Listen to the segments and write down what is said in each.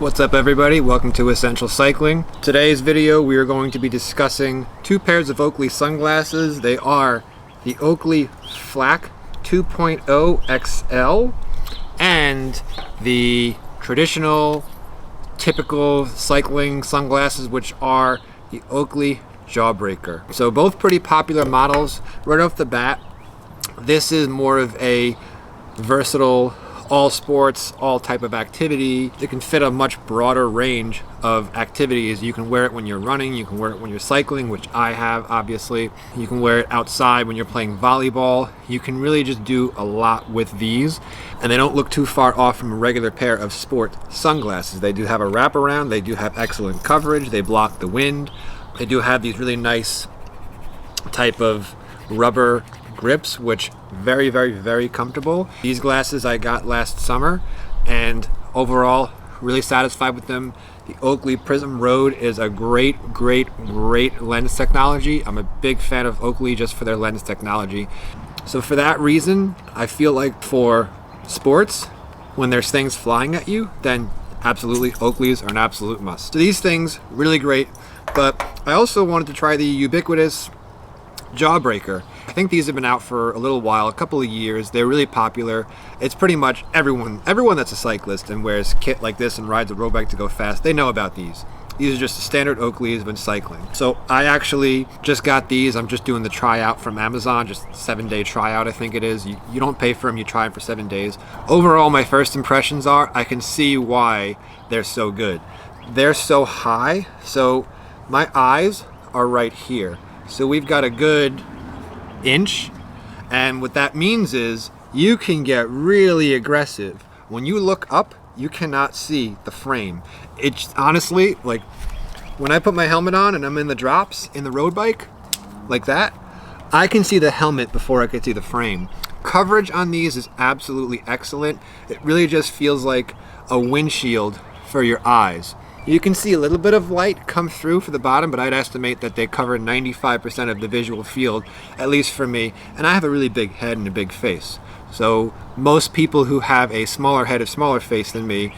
What's up everybody, welcome to Essential Cycling. Today's video we are going to be discussing two pairs of Oakley sunglasses. They are the Oakley Flak 2.0 XL and the traditional, typical cycling sunglasses, which are the Oakley Jawbreaker. So both pretty popular models. Right off the bat, this is more of a versatile, all sports, all type of activity. It can fit a much broader range of activities. You can wear it when you're running, you can wear it when you're cycling, which I have obviously. You can wear it outside when you're playing volleyball. You can really just do a lot with these, and they don't look too far off from a regular pair of sport sunglasses. They do have a wraparound, they do have excellent coverage, they block the wind. They do have these really nice type of rubber grips, which very comfortable. These glasses I got last summer and overall really satisfied with them. The Oakley Prism Road is a great lens technology. I'm a big fan of Oakley just for their lens technology. So for that reason, I feel like for sports, when there's things flying at you, then absolutely Oakleys are an absolute must. So these things, really great, but I also wanted to try the ubiquitous Jawbreaker. I think these have been out for a little while, a couple of years. They're really popular. It's pretty much everyone that's a cyclist and wears kit like this and rides a road bike to go fast, they know about these. These are just the standard Oakleys when cycling. So I actually just got these. I'm just doing the tryout from Amazon, just 7-day tryout I think it is. You don't pay for them, you try them for 7 days. Overall, my first impressions are, I can see why they're so good. They're so high, so my eyes are right here. So we've got a good inch, and what that means is you can get really aggressive. When you look up, you cannot see the frame. It's honestly, like when I put my helmet on and I'm in the drops in the road bike, like that, I can see the helmet before I can see the frame. Coverage on these is absolutely excellent. It really just feels like a windshield for your eyes. You can see a little bit of light come through for the bottom, but I'd estimate that they cover 95% of the visual field, at least for me. And I have a really big head and a big face. So most people who have a smaller head, a smaller face than me,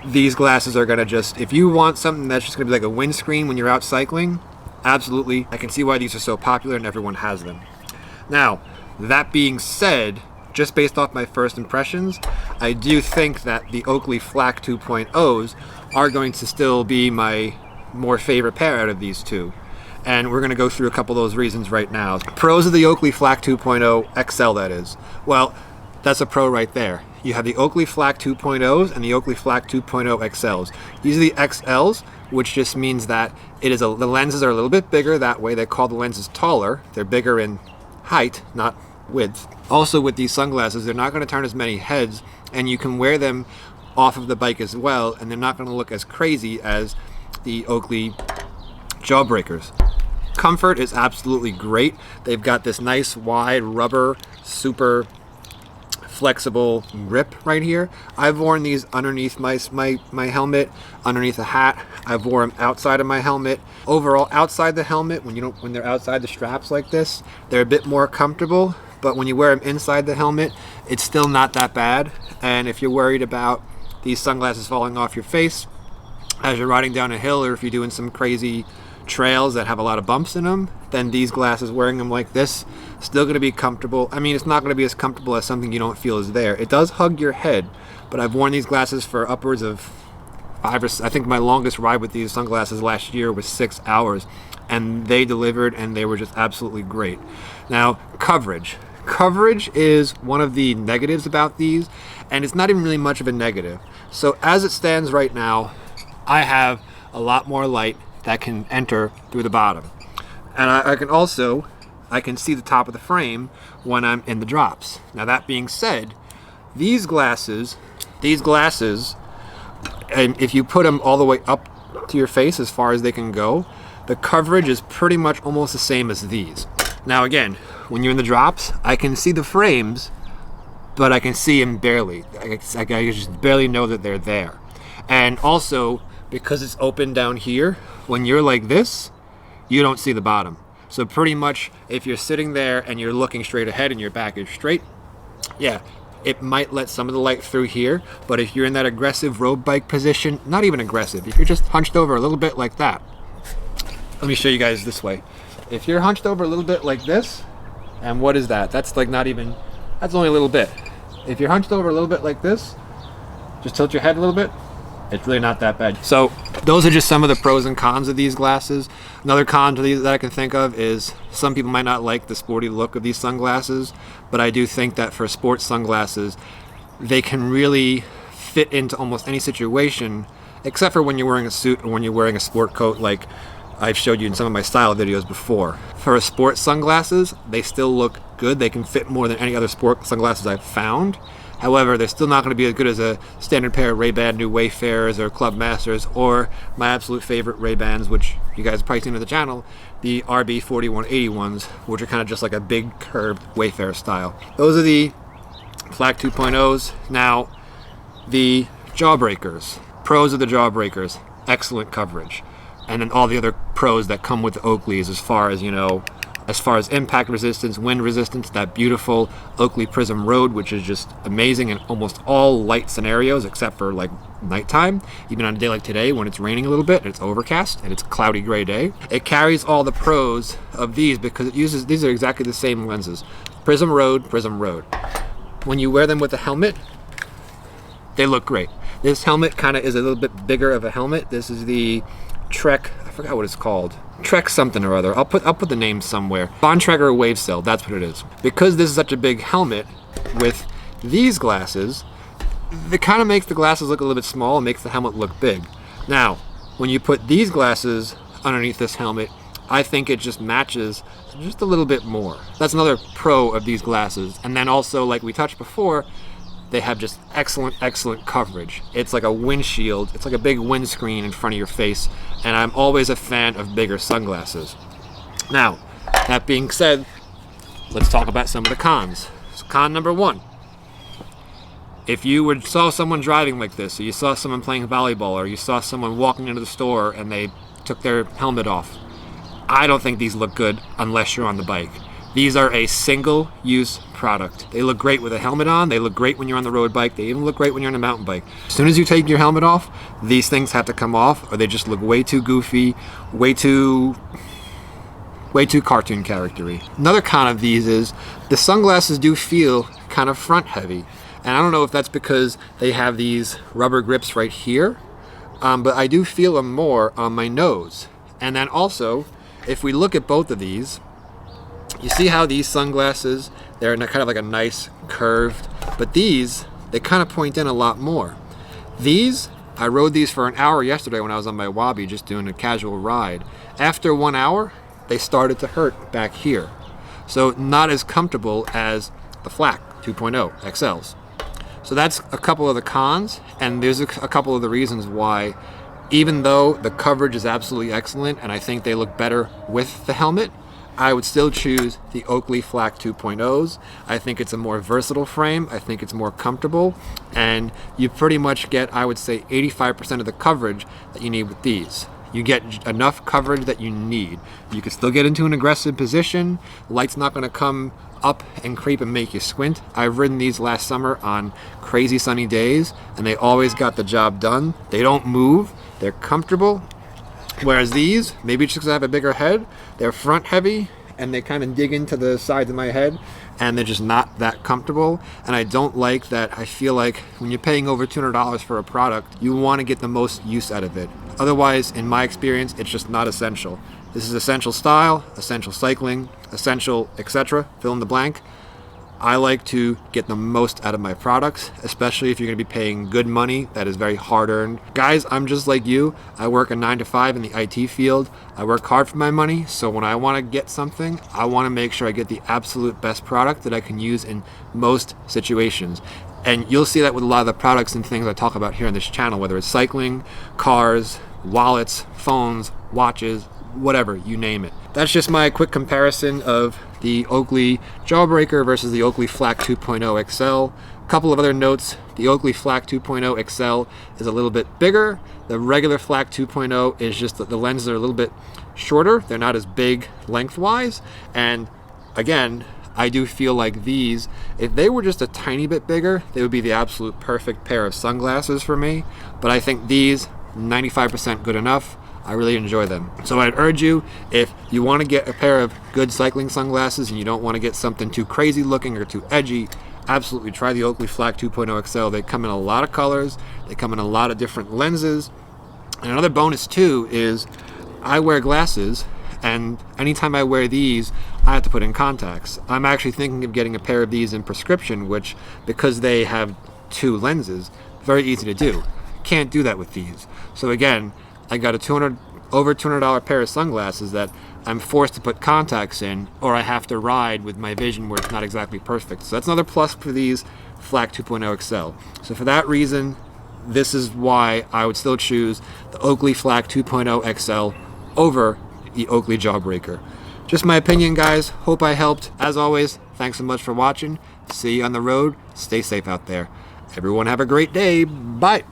these glasses are gonna just, if you want something that's just gonna be like a windscreen when you're out cycling, absolutely. I can see why these are so popular and everyone has them. Now, that being said, just based off my first impressions, I do think that the Oakley Flak 2.0s are going to still be my more favorite pair out of these two. And we're going to go through a couple of those reasons right now. Pros of the Oakley Flak 2.0 XL, that is. Well, that's a pro right there. You have the Oakley Flak 2.0s and the Oakley Flak 2.0 XLs. These are the XLs, which just means that the lenses are a little bit bigger. That way they call the lenses taller. They're bigger in height, not width. Also with these sunglasses, they're not going to turn as many heads, and you can wear them off of the bike as well, and they're not going to look as crazy as the Oakley Jawbreakers. Comfort is absolutely great. They've got this nice wide rubber, super flexible grip right here. I've worn these underneath my helmet, underneath a hat. I've worn them outside of my helmet. Overall, outside the helmet, when they're outside the straps like this, they're a bit more comfortable. But when you wear them inside the helmet, it's still not that bad. And if you're worried about these sunglasses falling off your face as you're riding down a hill, or if you're doing some crazy trails that have a lot of bumps in them, then these glasses, wearing them like this, still going to be comfortable. I mean, it's not going to be as comfortable as something you don't feel is there. It does hug your head, but I've worn these glasses for upwards of 5 or I think my longest ride with these sunglasses last year was 6 hours, and they delivered, and they were just absolutely great. Now, coverage. Coverage is one of the negatives about these, and it's not even really much of a negative. So as it stands right now, I have a lot more light that can enter through the bottom. And I can see the top of the frame when I'm in the drops. Now that being said, these glasses, and if you put them all the way up to your face as far as they can go, the coverage is pretty much almost the same as these. Now again, when you're in the drops, I can see the frames, but I can see them barely. I just barely know that they're there. And also, because it's open down here, when you're like this, you don't see the bottom. So pretty much, if you're sitting there and you're looking straight ahead and your back is straight, yeah, it might let some of the light through here, but if you're in that aggressive road bike position, not even aggressive, if you're just hunched over a little bit like that, let me show you guys this way. If you're hunched over a little bit like this, and what is that? That's like not even, that's only a little bit. If you're hunched over a little bit like this, just tilt your head a little bit, it's really not that bad. So those are just some of the pros and cons of these glasses. Another con to these that I can think of is some people might not like the sporty look of these sunglasses, but I do think that for sports sunglasses, they can really fit into almost any situation, except for when you're wearing a suit or when you're wearing a sport coat like I've showed you in some of my style videos before. For sports sunglasses, they still look good. They can fit more than any other sport sunglasses I've found. However, they're still not going to be as good as a standard pair of Ray-Ban New Wayfarers or Club Masters, or my absolute favorite Ray-Bans, which you guys have probably seen on the channel, the RB4180 ones, which are kind of just like a big curved Wayfarer style. Those are the Flak 2.0s. Now, the Jawbreakers. Pros of the Jawbreakers, excellent coverage. And then all the other pros that come with the Oakleys as far as, you know, as far as impact resistance, wind resistance, that beautiful Oakley Prism Road, which is just amazing in almost all light scenarios except for like nighttime, even on a day like today when it's raining a little bit and it's overcast and it's a cloudy gray day. It carries all the pros of these because it uses, these are exactly the same lenses. Prism Road, Prism Road. When you wear them with a helmet, they look great. This helmet kind of is a little bit bigger of a helmet. This is the Trek, I forgot what it's called. Trek something or other. I'll put the name somewhere. Bontrager Wave Cell, that's what it is. Because this is such a big helmet, with these glasses, it kind of makes the glasses look a little bit small and makes the helmet look big. Now, when you put these glasses underneath this helmet, I think it just matches just a little bit more. That's another pro of these glasses. And then also, like we touched before, they have just excellent coverage. It's like a windshield. It's like a big windscreen in front of your face. And I'm always a fan of bigger sunglasses. Now, that being said, let's talk about some of the cons. So con number one. If you saw someone driving like this, or you saw someone playing volleyball, or you saw someone walking into the store and they took their helmet off, I don't think these look good unless you're on the bike. These are a single-use product. They look great with a helmet on. They look great when you're on the road bike. They even look great when you're on a mountain bike. As soon as you take your helmet off, these things have to come off, or they just look way too goofy, way too cartoon character-y. Another con of these is the sunglasses do feel kind of front-heavy. And I don't know if that's because they have these rubber grips right here, but I do feel them more on my nose. And then also, if we look at both of these, you see how these sunglasses, they're kind of like a nice curved, but these, they kind of point in a lot more. These, I rode these for an hour yesterday when I was on my Wabi just doing a casual ride. After 1 hour, they started to hurt back here. So not as comfortable as the Flak 2.0 XLs. So that's a couple of the cons, and there's a couple of the reasons why, even though the coverage is absolutely excellent and I think they look better with the helmet, I would still choose the Oakley Flak 2.0s. I think it's a more versatile frame. I think it's more comfortable. And you pretty much get, I would say, 85% of the coverage that you need with these. You get enough coverage that you need. You can still get into an aggressive position. Light's not going to come up and creep and make you squint. I've ridden these last summer on crazy sunny days, and they always got the job done. They don't move. They're comfortable. Whereas these, maybe just because I have a bigger head, they're front heavy and they kind of dig into the sides of my head and they're just not that comfortable. And I don't like that. I feel like when you're paying over $200 for a product, you want to get the most use out of it. Otherwise, in my experience, it's just not essential. This is essential style, essential cycling, essential, etc. Fill in the blank. I like to get the most out of my products, especially if you're going to be paying good money that is very hard-earned. Guys, I'm just like you. I work a 9 to 5 in the IT field. I work hard for my money, so when I want to get something, I want to make sure I get the absolute best product that I can use in most situations. And you'll see that with a lot of the products and things I talk about here on this channel, whether it's cycling, cars, wallets, phones, watches, whatever, you name it. That's just my quick comparison of the Oakley Jawbreaker versus the Oakley Flak 2.0 XL. A couple of other notes. The Oakley Flak 2.0 XL is a little bit bigger. The regular Flak 2.0 is just that the lenses are a little bit shorter. They're not as big lengthwise. And again, I do feel like these, if they were just a tiny bit bigger, they would be the absolute perfect pair of sunglasses for me. But I think these, 95% good enough. I really enjoy them. So I'd urge you, if you want to get a pair of good cycling sunglasses and you don't want to get something too crazy looking or too edgy, absolutely try the Oakley Flak 2.0 XL. They come in a lot of colors. They come in a lot of different lenses. And another bonus too is I wear glasses, and anytime I wear these, I have to put in contacts. I'm actually thinking of getting a pair of these in prescription, which, because they have 2 lenses, very easy to do. Can't do that with these. So again, I got a over $200 pair of sunglasses that I'm forced to put contacts in, or I have to ride with my vision where it's not exactly perfect. So that's another plus for these Flak 2.0 XL. So for that reason, this is why I would still choose the Oakley Flak 2.0 XL over the Oakley Jawbreaker. Just my opinion, guys. Hope I helped. As always, thanks so much for watching. See you on the road. Stay safe out there. Everyone have a great day. Bye.